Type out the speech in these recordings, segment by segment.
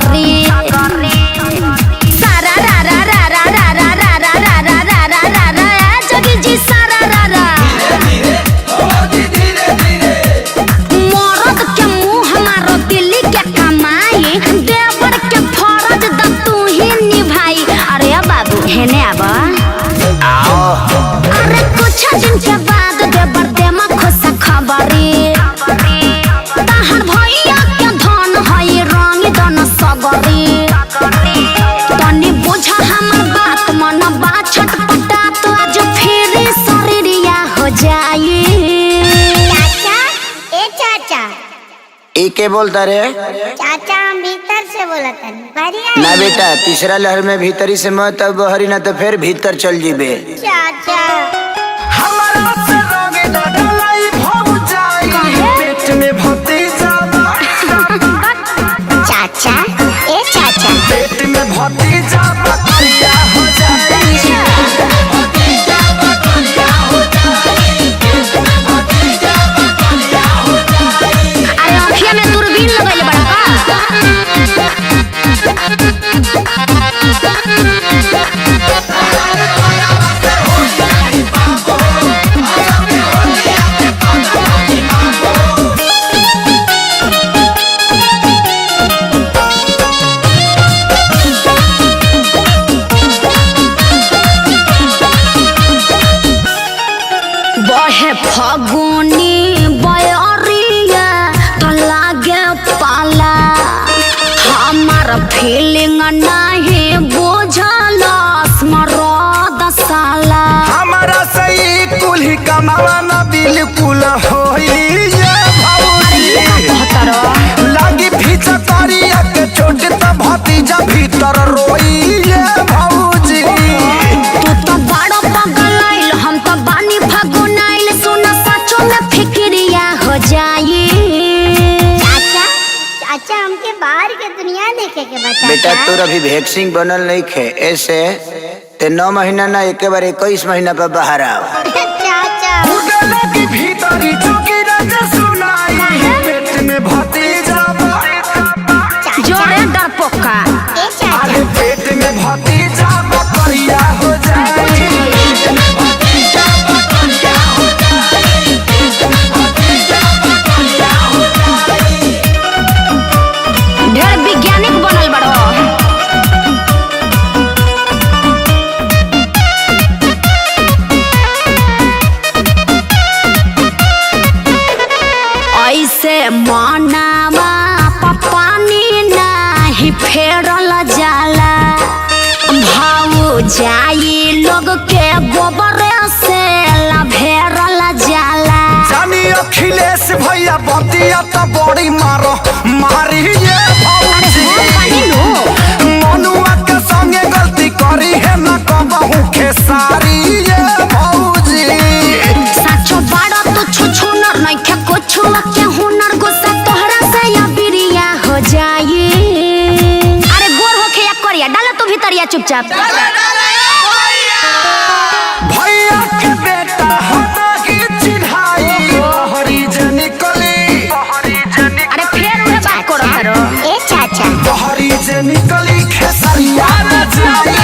सगरी सारा रा रा रा रा रा रा रा रा रा रा रा रा रा रा जोगी जी सारा रा रा मरद के मुँह हमारो दिल्ली के कमाई देवर के फरज द तू ही निभाई। अरे बाबू हेने आबा अरे कुछ दिन के बाद देवर देमा खुश खबरी तहर भैया के धन हई रंग दन सगरी तनी बुझा हमर बात मन बा छटपटा तो आज फिर शरीरिया हो जाई। चाचा ए चाचा ए के बोलता रे? चाचा हम भीतर से बोला था ना बेटा तीसरा लहर में भीतरी से मत अब बहरी ना तो फिर भीतर चल जीबे। चाचा चाचा ए चाचा पेट में भतीजा बकरिया हो जाए। अरे अखिया में दूरबीन लगइले बड़ा बहे फगुनी बयरिया तो लागे पाला हमार फीलिंग नहीं बुझल स्मरद साला हमारा सही कुल्ही कमावा ना बिल्कुल होई लागी भीतर करिया के चोट तो भतीजा भीतर रोई भौजी। तू तो बड़ा पगल आइल हम तो बानी फगुन आइल सुना सचो में फिक्रिया हो जाई। चाचा चाचा हमके बाहर के दुनिया देखे के बता बेटा तोर अभी वैक्सीन बनल नहीं खे ऐसे ते 9 महीना ना एक बार 21 महीना पर बाहर आओ। चाचा लगी भीतरी चुकी राजा सुनाई पेट में भतीजा जोड़े डरपोका ए चाचा पेट में भतीजा बकरिया हो जाए। ढेर वैज्ञानिक बनल बड़ो। ऐसे मनावा पानी नहीं फेरल जाला भाव जाई लोग के गोबर से लभेरल जाला। जानी अखिलेश भैया बतिया तो बड़ी मारो मारी ये भौजी। मनुआ के संगे गलती करी है ना कहूँ खेसारी ये भौजी। साचो बड़ा तो छुछुनर नहीं के कुछ के हुनर गुस्सा तोहरा से या बिरिया हो जाई। अरे गोर होके या करिया डालो तू भीतरिया चुपचाप। भैया के बेटा होना की चिढ़ाई बहरी जे निकली अरे फिर उहे बात करो करो ए चाचा बहरी जे निकली खेसरिया नचाई।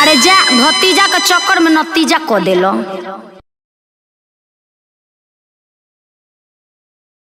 अरे जा भतीजा के चक्कर में नतीजा को देलो।